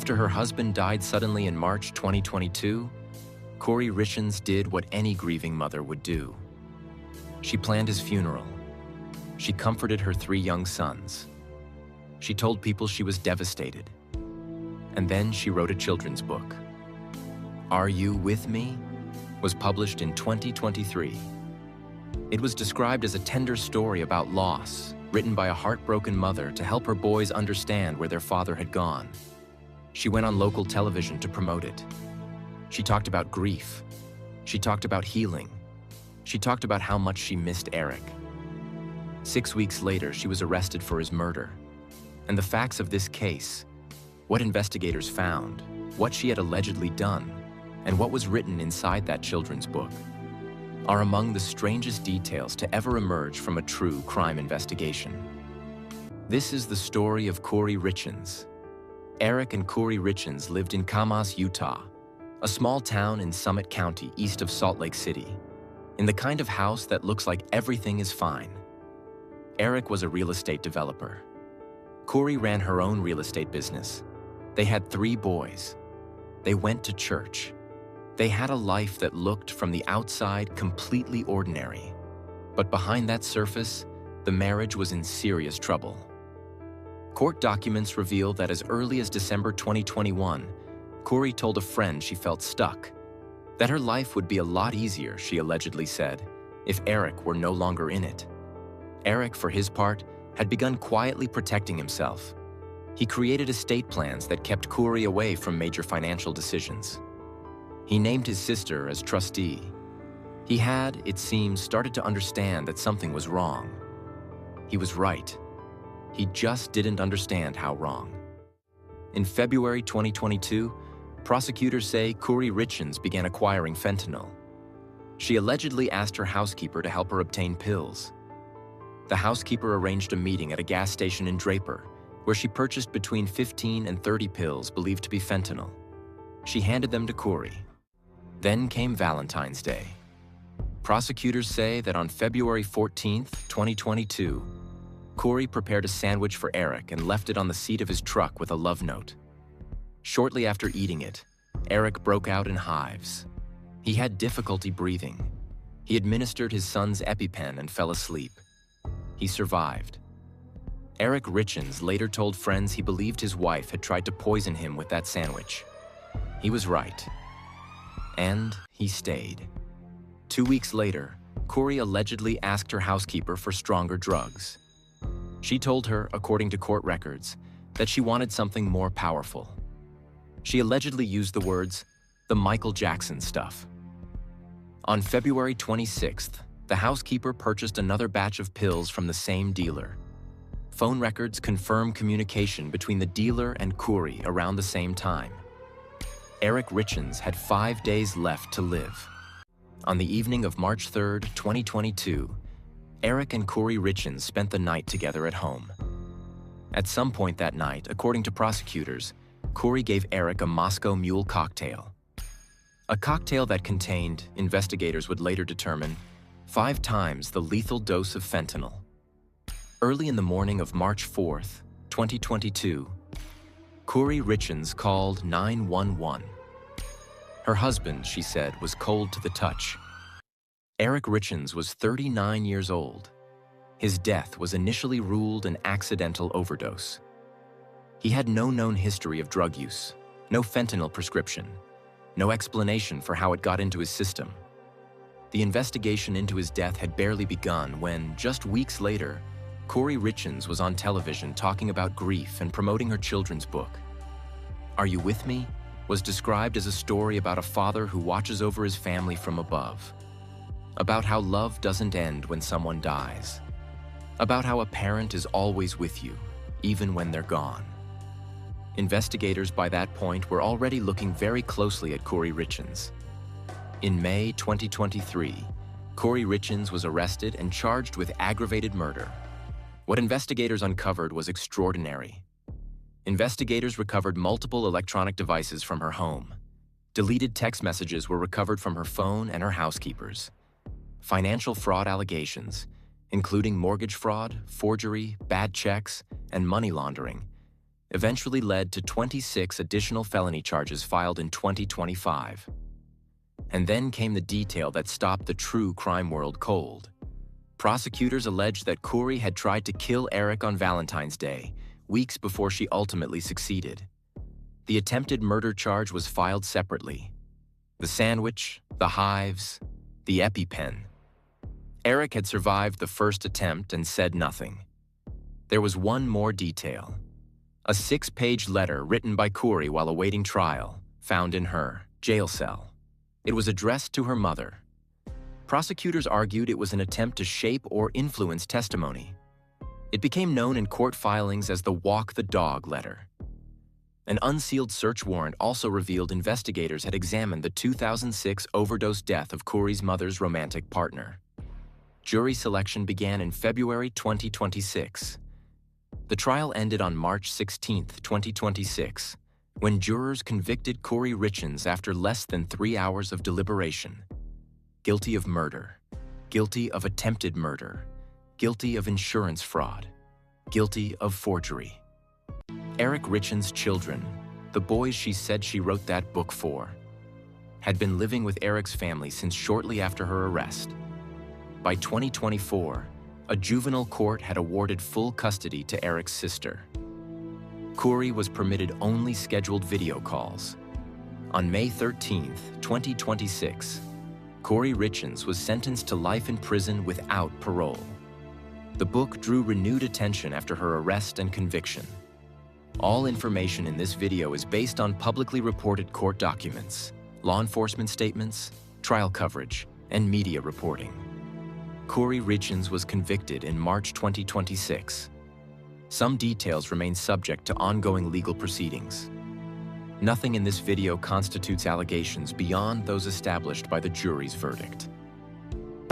After her husband died suddenly in March 2022, Kouri Richins did what any grieving mother would do. She planned his funeral. She comforted her 3 young sons. She told people she was devastated. And then she wrote a children's book. Are You With Me? Was published in 2023. It was described as a tender story about loss, written by a heartbroken mother to help her boys understand where their father had gone. She went on local television to promote it. She talked about grief. She talked about healing. She talked about how much she missed Eric. 6 weeks later, she was arrested for his murder. And the facts of this case, what investigators found, what she had allegedly done, and what was written inside that children's book, are among the strangest details to ever emerge from a true crime investigation. This is the story of Kouri Richins. Eric and Kouri Richins lived in Kamas, Utah, a small town in Summit County east of Salt Lake City, in the kind of house that looks like everything is fine. Eric was a real estate developer. Kouri ran her own real estate business. They had 3 boys. They went to church. They had a life that looked from the outside completely ordinary. But behind that surface, the marriage was in serious trouble. Court documents reveal that as early as December 2021, Kouri told a friend she felt stuck, that her life would be a lot easier, she allegedly said, if Eric were no longer in it. Eric, for his part, had begun quietly protecting himself. He created estate plans that kept Kouri away from major financial decisions. He named his sister as trustee. He had, it seems, started to understand that something was wrong. He was right. He just didn't understand how wrong. In February 2022, prosecutors say Kouri Richins began acquiring fentanyl. She allegedly asked her housekeeper to help her obtain pills. The housekeeper arranged a meeting at a gas station in Draper, where she purchased between 15 and 30 pills believed to be fentanyl. She handed them to Kouri. Then came Valentine's Day. Prosecutors say that on February 14, 2022, Kouri prepared a sandwich for Eric and left it on the seat of his truck with a love note. Shortly after eating it, Eric broke out in hives. He had difficulty breathing. He administered his son's EpiPen and fell asleep. He survived. Eric Richins later told friends he believed his wife had tried to poison him with that sandwich. He was right. And he stayed. 2 weeks later, Kouri allegedly asked her housekeeper for stronger drugs. She told her, according to court records, that she wanted something more powerful. She allegedly used the words, "the Michael Jackson stuff." On February 26th, the housekeeper purchased another batch of pills from the same dealer. Phone records confirm communication between the dealer and Kouri around the same time. Eric Richins had 5 days left to live. On the evening of March 3rd, 2022, Eric and Kouri Richins spent the night together at home. At some point that night, according to prosecutors, Kouri gave Eric a Moscow Mule cocktail. A cocktail that contained, investigators would later determine, 5 times the lethal dose of fentanyl. Early in the morning of March 4th, 2022, Kouri Richins called 911. Her husband, she said, was cold to the touch. Eric Richins was 39 years old. His death was initially ruled an accidental overdose. He had no known history of drug use, no fentanyl prescription, no explanation for how it got into his system. The investigation into his death had barely begun when, just weeks later, Kouri Richins was on television talking about grief and promoting her children's book. Are You With Me? Was described as a story about a father who watches over his family from above. About how love doesn't end when someone dies. About how a parent is always with you, even when they're gone. Investigators by that point were already looking very closely at Kouri Richins. In May 2023, Kouri Richins was arrested and charged with aggravated murder. What investigators uncovered was extraordinary. Investigators recovered multiple electronic devices from her home. Deleted text messages were recovered from her phone and her housekeepers. Financial fraud allegations, including mortgage fraud, forgery, bad checks, and money laundering, eventually led to 26 additional felony charges filed in 2025. And then came the detail that stopped the true crime world cold. Prosecutors alleged that Kouri had tried to kill Eric on Valentine's Day, weeks before she ultimately succeeded. The attempted murder charge was filed separately. The sandwich, the hives, the EpiPen. Eric had survived the first attempt and said nothing. There was one more detail. A 6-page letter written by Kouri while awaiting trial, found in her jail cell. It was addressed to her mother. Prosecutors argued it was an attempt to shape or influence testimony. It became known in court filings as the Walk the Dog letter. An unsealed search warrant also revealed investigators had examined the 2006 overdose death of Kouri's mother's romantic partner. Jury selection began in February 2026. The trial ended on March 16, 2026, when jurors convicted Kouri Richins after less than 3 hours of deliberation. Guilty of murder, guilty of attempted murder, guilty of insurance fraud, guilty of forgery. Eric Richins' children, the boys she said she wrote that book for, had been living with Eric's family since shortly after her arrest. By 2024, a juvenile court had awarded full custody to Eric's sister. Kouri was permitted only scheduled video calls. On May 13, 2026, Kouri Richins was sentenced to life in prison without parole. The book drew renewed attention after her arrest and conviction. All information in this video is based on publicly reported court documents, law enforcement statements, trial coverage, and media reporting. Kouri Richins was convicted in March 2026. Some details remain subject to ongoing legal proceedings. Nothing in this video constitutes allegations beyond those established by the jury's verdict.